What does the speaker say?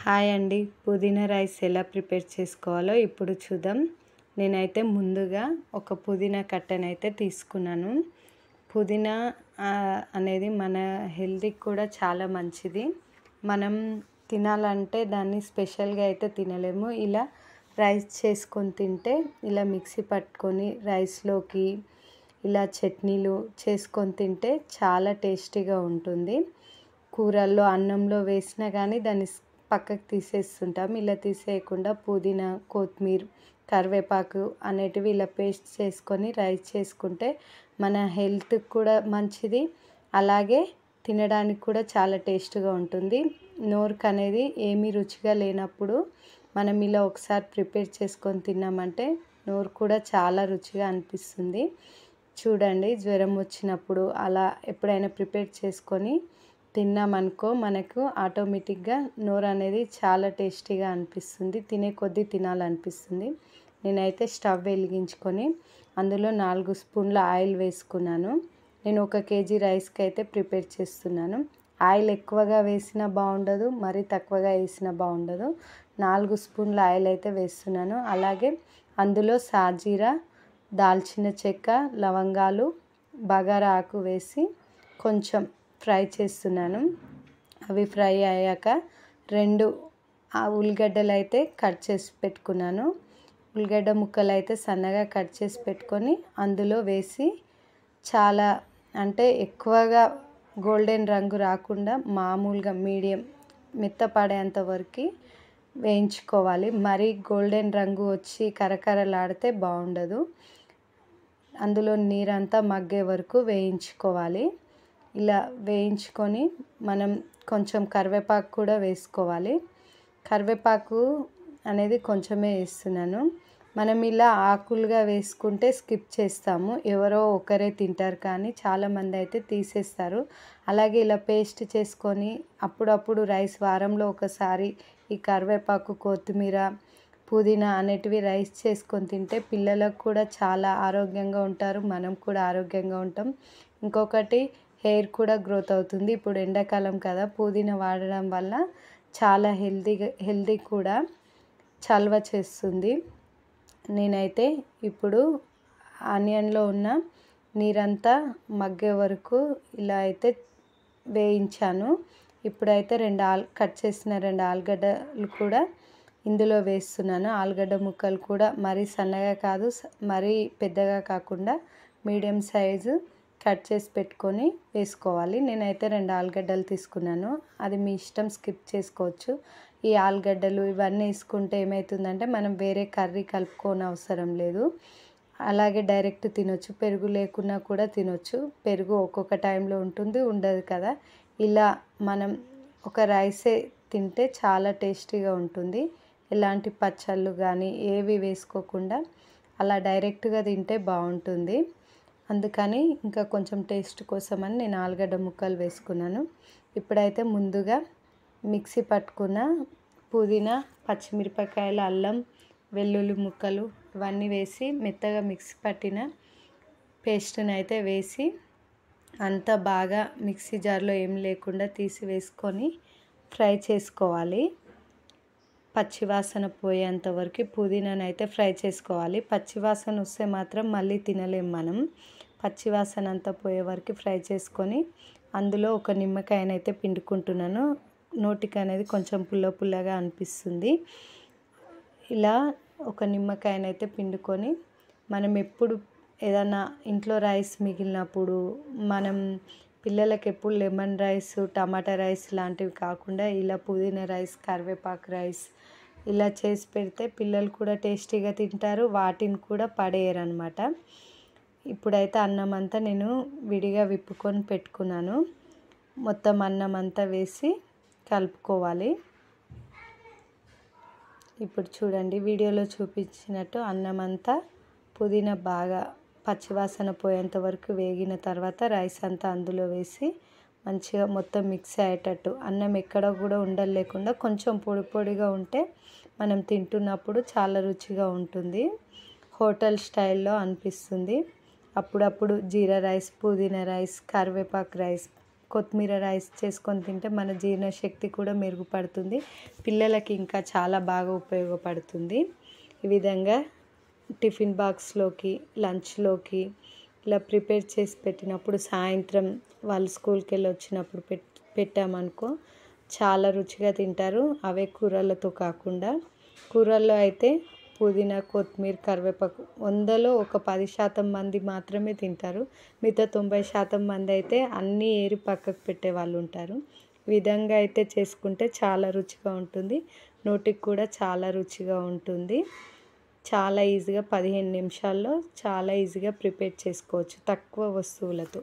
Hi అండి. పుదీనా rice ఎలా ప్రిపేర్ చేసుకోవాలో ఇప్పుడు చూద్దాం. నేనైతే ముందుగా ఒక పుదీనా కట్టనైతే తీసుకున్నాను. పుదీనా అనేది మన హెల్త్కి కూడా చాలా మంచిది. మనం తినాలంటే దాన్ని స్పెషల్గా అయితే తినలేము. ఇలా రైస్ చేసుకొని తింటే ఇలా మిక్సీ పట్టుకొని రైస్లోకి ఇలా చట్నీలు చేసుకొని తింటే చాలా టేస్టీగా ఉంటుంది. కూరల్లో అన్నంలో వేసినా కానీ దాన్ని పక్కకు తీసేస్తుంటాం. ఇలా తీసేయకుండా పుదీనా, కొత్తిమీర, కరివేపాకు అనేటివి ఇలా పేస్ట్ చేసుకొని రైస్ చేసుకుంటే మన హెల్త్కి కూడా మంచిది. అలాగే తినడానికి కూడా చాలా టేస్ట్గా ఉంటుంది. నోరుకు అనేది ఏమీ రుచిగా లేనప్పుడు మనం ఇలా ఒకసారి ప్రిపేర్ చేసుకొని తిన్నామంటే నోరు కూడా చాలా రుచిగా అనిపిస్తుంది. చూడండి, జ్వరం వచ్చినప్పుడు అలా ఎప్పుడైనా ప్రిపేర్ చేసుకొని తిన్నామనుకో మనకు ఆటోమేటిక్గా నోరు అనేది చాలా టేస్టీగా అనిపిస్తుంది. తినే కొద్దీ తినాలనిపిస్తుంది. నేనైతే స్టవ్ వెలిగించుకొని అందులో 4 స్పూన్ల ఆయిల్ వేసుకున్నాను. నేను 1 కేజీ రైస్కి అయితే ప్రిపేర్ చేస్తున్నాను. ఆయిల్ ఎక్కువగా వేసినా బాగుండదు, మరీ తక్కువగా వేసినా బాగుండదు. 4 స్పూన్ల ఆయిల్ అయితే వేస్తున్నాను. అలాగే అందులో సాజీరా, దాల్చిన చెక్క, లవంగాలు, బగారా ఆకు వేసి కొంచెం ఫ్రై చేస్తున్నాను. అవి ఫ్రై అయ్యాక 2 ఉల్లిగడ్డలు అయితే కట్ చేసి పెట్టుకున్నాను. ఉల్లిగడ్డ ముక్కలు అయితే సన్నగా కట్ చేసి పెట్టుకొని అందులో వేసి చాలా అంటే ఎక్కువగా గోల్డెన్ రంగు రాకుండా మామూలుగా మీడియం మెత్తపడేంత వరకు వేయించుకోవాలి. మరీ గోల్డెన్ రంగు వచ్చి కరకరలాడితే బాగుండదు. అందులో నీరంతా మగ్గే వరకు వేయించుకోవాలి. ఇలా వేయించుకొని మనం కొంచెం కరివేపాకు కూడా వేసుకోవాలి. కరివేపాకు అనేది కొంచెమే వేస్తున్నాను. మనం ఇలా ఆకులుగా వేసుకుంటే స్కిప్ చేస్తాము. ఎవరో ఒకరే తింటారు కానీ చాలామంది అయితే తీసేస్తారు. అలాగే ఇలా పేస్ట్ చేసుకొని అప్పుడప్పుడు రైస్ వారంలో ఒకసారి ఈ కరివేపాకు, కొత్తిమీర, పుదీనా అనేటివి రైస్ చేసుకొని తింటే పిల్లలకు కూడా చాలా ఆరోగ్యంగా ఉంటారు. మనం కూడా ఆరోగ్యంగా ఉంటాం. ఇంకొకటి హెయిర్ కూడా గ్రోత్ అవుతుంది. ఇప్పుడు ఎండాకాలం కదా, పుదీనా వాడడం వల్ల చాలా హెల్తీ కూడా చలవ చేస్తుంది. నేనైతే ఇప్పుడు ఆనియన్లో ఉన్న నీరంతా మగ్గే వరకు ఇలా అయితే వేయించాను. ఇప్పుడైతే కట్ చేసిన 2 ఆలుగడ్డలు కూడా ఇందులో వేస్తున్నాను. ఆలుగడ్డ ముక్కలు కూడా మరీ సన్నగా కాదు, మరీ పెద్దగా కాకుండా మీడియం సైజు కట్ చేసి పెట్టుకొని వేసుకోవాలి. నేనైతే 2 ఆలుగడ్డలు తీసుకున్నాను. అది మీ ఇష్టం, స్కిప్ చేసుకోవచ్చు. ఈ ఆలుగడ్డలు ఇవన్నీ వేసుకుంటే ఏమవుతుందంటే మనం వేరే కర్రీ కలుపుకోని అవసరం లేదు. అలాగే డైరెక్ట్ తినొచ్చు. పెరుగు లేకున్నా కూడా తినొచ్చు. పెరుగు ఒక్కొక్క టైంలో ఉంటుంది, ఉండదు కదా. ఇలా మనం ఒక రైసే తింటే చాలా టేస్టీగా ఉంటుంది. ఎలాంటి పచ్చళ్ళు కానీ ఏవి వేసుకోకుండా అలా డైరెక్ట్గా తింటే బాగుంటుంది. అందుకని ఇంకా కొంచెం టేస్ట్ కోసమని నేను ఆలుగడ్డ ముక్కలు వేసుకున్నాను. ఇప్పుడైతే ముందుగా మిక్సీ పట్టుకున్న పుదీనా, పచ్చిమిరపకాయలు, అల్లం, వెల్లుల్లి ముక్కలు ఇవన్నీ వేసి మెత్తగా మిక్సీ పట్టిన పేస్ట్ని అయితే వేసి అంతా బాగా మిక్సీ జార్లో ఏం లేకుండా తీసి వేసుకొని ఫ్రై చేసుకోవాలి. పచ్చివాసన పోయేంత వరకు పుదీనాను అయితే ఫ్రై చేసుకోవాలి. పచ్చివాసన వస్తే మాత్రం మళ్ళీ తినలేం మనం. పచ్చివాసన అంతా పోయే వరకు ఫ్రై చేసుకొని అందులో ఒక నిమ్మకాయనైతే పిండుకుంటున్నాను. నోటికి అనేది కొంచెం పుల్లగా అనిపిస్తుంది. ఇలా ఒక నిమ్మకాయనైతే పిండుకొని మనం ఎప్పుడు ఏదైనా ఇంట్లో రైస్ మిగిలినప్పుడు మనం పిల్లలకి ఎప్పుడు లెమన్ రైస్, టమాటా రైస్ లాంటివి కాకుండా ఇలా పుదీనా రైస్, కరివేపాకు రైస్ ఇలా చేసి పెడితే పిల్లలు కూడా టేస్టీగా తింటారు. వాటిని కూడా పడేయరు అనమాట. ఇప్పుడైతే అన్నం అంతా నేను విడిగా విప్పుకొని పెట్టుకున్నాను. మొత్తం అన్నం అంతా వేసి కలుపుకోవాలి. ఇప్పుడు చూడండి, వీడియోలో చూపించినట్టు అన్నం అంతా పుదీనా బాగా పచ్చివాసన పోయేంత వరకు వేగిన తర్వాత రైస్ అంతా అందులో వేసి మంచిగా మొత్తం మిక్స్ అయ్యేటట్టు, అన్నం ఎక్కడ కూడా ఉండలు లేకుండా కొంచెం పొడిగా ఉంటే మనం తింటున్నప్పుడు చాలా రుచిగా ఉంటుంది. హోటల్ స్టైల్లో అనిపిస్తుంది. అప్పుడప్పుడు జీరా రైస్, పుదీనా రైస్, కరివేపాకు రైస్ కొత్తిమీర రైస్ చేసుకొని తింటే మన జీర్ణశక్తి కూడా మెరుగుపడుతుంది. పిల్లలకి ఇంకా చాలా బాగా ఉపయోగపడుతుంది. ఈ విధంగా టిఫిన్ బాక్స్లోకి, లంచ్లోకి ఇలా ప్రిపేర్ చేసి పెట్టినప్పుడు సాయంత్రం వాళ్ళు స్కూల్కి వెళ్ళి వచ్చినప్పుడు పెట్టామనుకో చాలా రుచిగా తింటారు. అవే కూరలతో కాకుండా కూరల్లో అయితే పుదీనా, కొత్తిమీర, కరివేపాకు 100లో ఒక 10% మంది మాత్రమే తింటారు. మిగతా 90% మంది అయితే అన్నీ ఏరి పక్కకు పెట్టే వాళ్ళు ఉంటారు. ఈ విధంగా అయితే చేసుకుంటే చాలా రుచిగా ఉంటుంది. నోటికి కూడా చాలా రుచిగా ఉంటుంది. చాలా ఈజీగా 15 నిమిషాల్లో చాలా ఈజీగా ప్రిపేర్ చేసుకోవచ్చు తక్కువ వస్తువులతో.